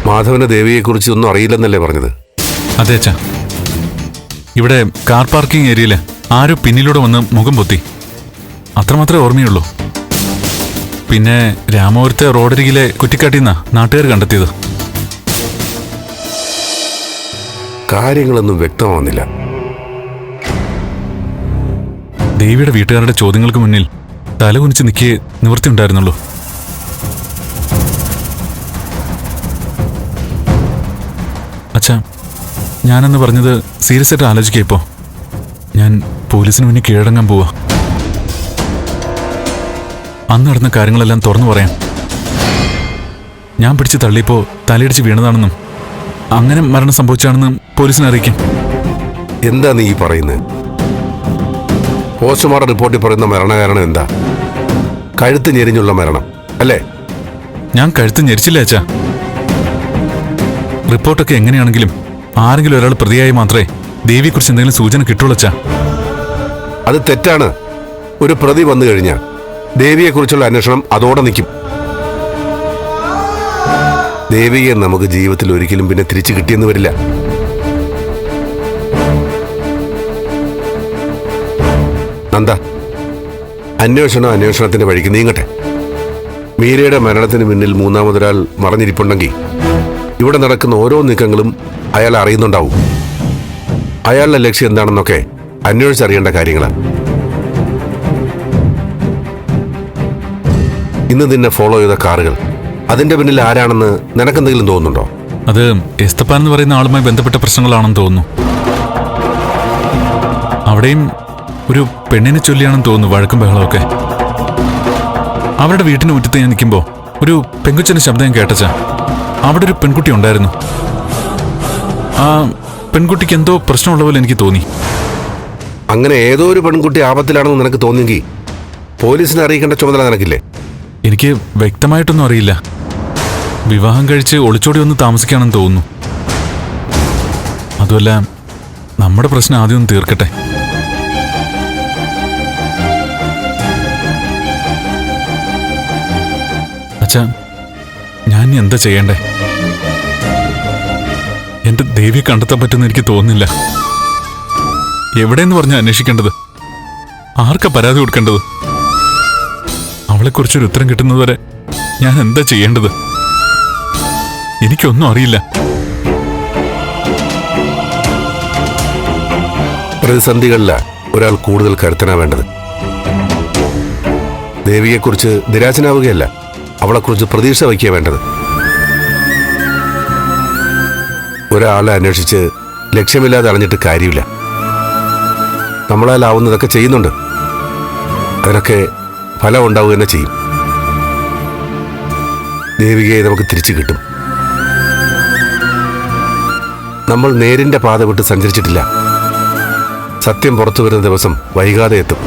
മാധവന് ദേവിയെക്കുറിച്ച് ഒന്നും അറിയില്ലെന്നല്ലേ പറഞ്ഞത്? അതെ അച്ഛാ. ഇവിടെ കാർ പാർക്കിംഗ് ഏരിയയില് ആരോ പിന്നിലൂടെ വന്ന് മുഖം പൊത്തി, അത്രമാത്രമേ ഓർമ്മയുള്ളൂ. പിന്നെ രാമപുരത്തെ റോഡരികിലെ കുറ്റിക്കാട്ടിന്നാ നാട്ടുകാർ കണ്ടെത്തിയത്. കാര്യങ്ങളൊന്നും വ്യക്തമാവുന്നില്ല. ദേവിയുടെ വീട്ടുകാരുടെ ചോദ്യങ്ങൾക്ക് മുന്നിൽ തലകുനിച്ച് നിൽക്കേ നിവൃത്തി ഉണ്ടായിരുന്നുള്ളൂ. അച്ഛാ, ഞാനെന്ന് പറഞ്ഞത് സീരിയസ് ആയിട്ട് ആലോചിക്കുക. ഇപ്പോൾ ഞാൻ പോലീസിന് മുന്നിൽ കീഴടങ്ങാൻ പോവാ. അന്ന് നടന്ന കാര്യങ്ങളെല്ലാം തുറന്നു പറയാം. ഞാൻ പിടിച്ച് തള്ളിയപ്പോൾ തലയിടിച്ച് വീണതാണെന്നും അങ്ങനെ മരണം സംഭവിച്ചാണെന്നും പോലീസിനെ അറിയിക്കും. എന്താ നീ പറയുന്നത്? പോസ്റ്റ്മോർട്ടം റിപ്പോർട്ടിൽ പറയുന്ന മരണകാരണം എന്താ? കഴുത്ത് ഞെരിഞ്ഞുള്ള മരണം അല്ലേ? ഞാൻ കഴുത്ത് ഞെരിച്ചില്ല അച്ഛാ. റിപ്പോർട്ടൊക്കെ എങ്ങനെയാണെങ്കിലും ആരെങ്കിലും ഒരാൾ പ്രതിയായി മാത്രമേ ദേവിയെക്കുറിച്ച് എന്തെങ്കിലും സൂചന കിട്ടുള്ളൂ അച്ഛാ. അത് തെറ്റാണ്. ഒരു പ്രതി വന്നു കഴിഞ്ഞാൽ ദേവിയെക്കുറിച്ചുള്ള അന്വേഷണം അതോടെ നിൽക്കും. ദേവിയെ നമുക്ക് ജീവിതത്തിൽ ഒരിക്കലും പിന്നെ തിരിച്ചു കിട്ടിയെന്ന് വരില്ല. നന്ദ, അന്വേഷണത്തിന്റെ വഴിക്ക് നീങ്ങട്ടെ. മീരയുടെ മരണത്തിന് പിന്നിൽ മൂന്നാമതൊരാൾ മറഞ്ഞിരിപ്പുണ്ടെങ്കിൽ ഇവിടെ നടക്കുന്ന ഓരോ നീക്കങ്ങളും അയാൾ അറിയുന്നുണ്ടാവും. അയാളുടെ ലക്ഷ്യം എന്താണെന്നൊക്കെ അന്വേഷിച്ചറിയേണ്ട കാര്യങ്ങളാണ്. ഇന്ന് നിന്നെ ഫോളോ ചെയ്ത കാറുകൾ, അതിന്റെ പിന്നിൽ ആരാണെന്ന് നിനക്കെന്തെങ്കിലും തോന്നുന്നുണ്ടോ? അത് എസ്തപ്പാൻ എന്ന് പറയുന്ന ആളുമായി ബന്ധപ്പെട്ട പ്രശ്നങ്ങളാണെന്ന് തോന്നുന്നു. അവിടെയും ഒരു പെണ്ണിനെ ചൊല്ലിയാണെന്ന് തോന്നുന്നു വഴക്കും ബഹളമൊക്കെ. അവരുടെ വീട്ടിന് മുറ്റത്ത് ഞാൻ നിൽക്കുമ്പോൾ ഒരു പെൺകുച്ചന്റെ ശബ്ദം ഞാൻ കേട്ടച്ചാ. അവിടെ ഒരു പെൺകുട്ടി ഉണ്ടായിരുന്നു. ആ പെൺകുട്ടിക്ക് എന്തോ പ്രശ്നമുള്ള പോലെ എനിക്ക് തോന്നി. അങ്ങനെ ഏതോ ഒരു പെൺകുട്ടി ആപത്തിലാണെന്ന് നിനക്ക് തോന്നിയെങ്കിൽ പോലീസിനെ അറിയിക്കേണ്ട ചുമതല നിനക്കില്ലേ? എനിക്ക് വ്യക്തമായിട്ടൊന്നും അറിയില്ല. വിവാഹം കഴിച്ച് ഒളിച്ചോടി വന്ന് താമസിക്കുകയാണെന്ന് തോന്നുന്നു. അതുമല്ല, നമ്മുടെ പ്രശ്നം ആദ്യം ഒന്ന് തീർക്കട്ടെ. അച്ഛാ, ഞാൻ എന്താ ചെയ്യണ്ടേ? എന്റെ ദേവിയെ കണ്ടെത്താൻ പറ്റുമെന്ന് എനിക്ക് തോന്നുന്നില്ല. എവിടെയെന്ന് പറഞ്ഞാൽ അന്വേഷിക്കേണ്ടത്? ആർക്കാ പരാതി കൊടുക്കേണ്ടത്? അവളെക്കുറിച്ചൊരു ഉത്തരം കിട്ടുന്നതുവരെ ഞാൻ എന്താ ചെയ്യേണ്ടത്? എനിക്കൊന്നും അറിയില്ല. പ്രതിസന്ധികളില ഒരാൾ കൂടുതൽ കരുത്തനാ വേണ്ടത്. ദേവിയെക്കുറിച്ച് നിരാശനാവുകയല്ല, അവളെക്കുറിച്ച് പ്രതീക്ഷ വയ്ക്കുക വേണ്ടത്. ഒരാളെ അന്വേഷിച്ച് ലക്ഷ്യമില്ലാതെ അറിഞ്ഞിട്ട് കാര്യമില്ല. നമ്മളാലാവുന്നതൊക്കെ ചെയ്യുന്നുണ്ട്. അതിനൊക്കെ ഫലം ഉണ്ടാവുക തന്നെ ചെയ്യും. ദേവികയെ നമുക്ക് തിരിച്ചു കിട്ടും. നമ്മൾ നേരിന്റെ പാത വിട്ട് സഞ്ചരിച്ചിട്ടില്ല. സത്യം പുറത്തു വരുന്ന ദിവസം വൈകാതെ എത്തും.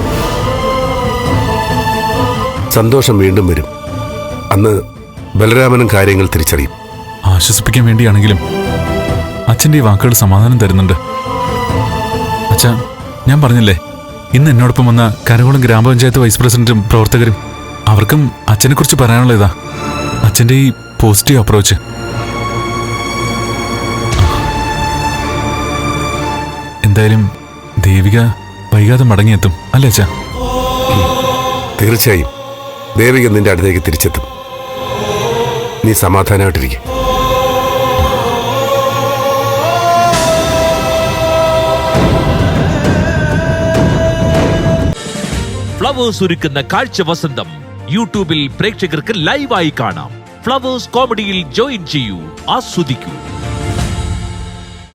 സന്തോഷം വീണ്ടും വരും. അന്ന് ബലരാമനും കാര്യങ്ങൾ തിരിച്ചറിയും. ആശ്വസിപ്പിക്കാൻ വേണ്ടിയാണെങ്കിലും അച്ഛൻ്റെ ഈ വാക്കുകൾ സമാധാനം തരുന്നുണ്ട്. അച്ഛാ, ഞാൻ പറഞ്ഞില്ലേ, ഇന്ന് എന്നോടൊപ്പം വന്ന കരകുളം ഗ്രാമപഞ്ചായത്ത് വൈസ് പ്രസിഡന്റും പ്രവർത്തകരും, അവർക്കും അച്ഛനെക്കുറിച്ച് പറയാനുള്ള ഇതാ അച്ഛൻ്റെ ഈ പോസിറ്റീവ് അപ്രോച്ച്. എന്തായാലും ദേവിക വൈകാതെ മടങ്ങിയെത്തും അല്ലേ അച്ഛാ? തീർച്ചയായും ദേവിക നിന്റെ അടുത്തേക്ക് തിരിച്ചെത്തും. നീ സമാധാനമായിട്ടിരിക്കും. ഫ്ലവേഴ്സ് ഒരുക്കുന്ന കാഴ്ച വസന്തം യൂട്യൂബിൽ പ്രേക്ഷകർക്ക് ലൈവായി കാണാം. ഫ്ലവേഴ്സ് കോമഡിയിൽ ജോയിൻ ചെയ്യൂ, ആസ്വദിക്കൂ.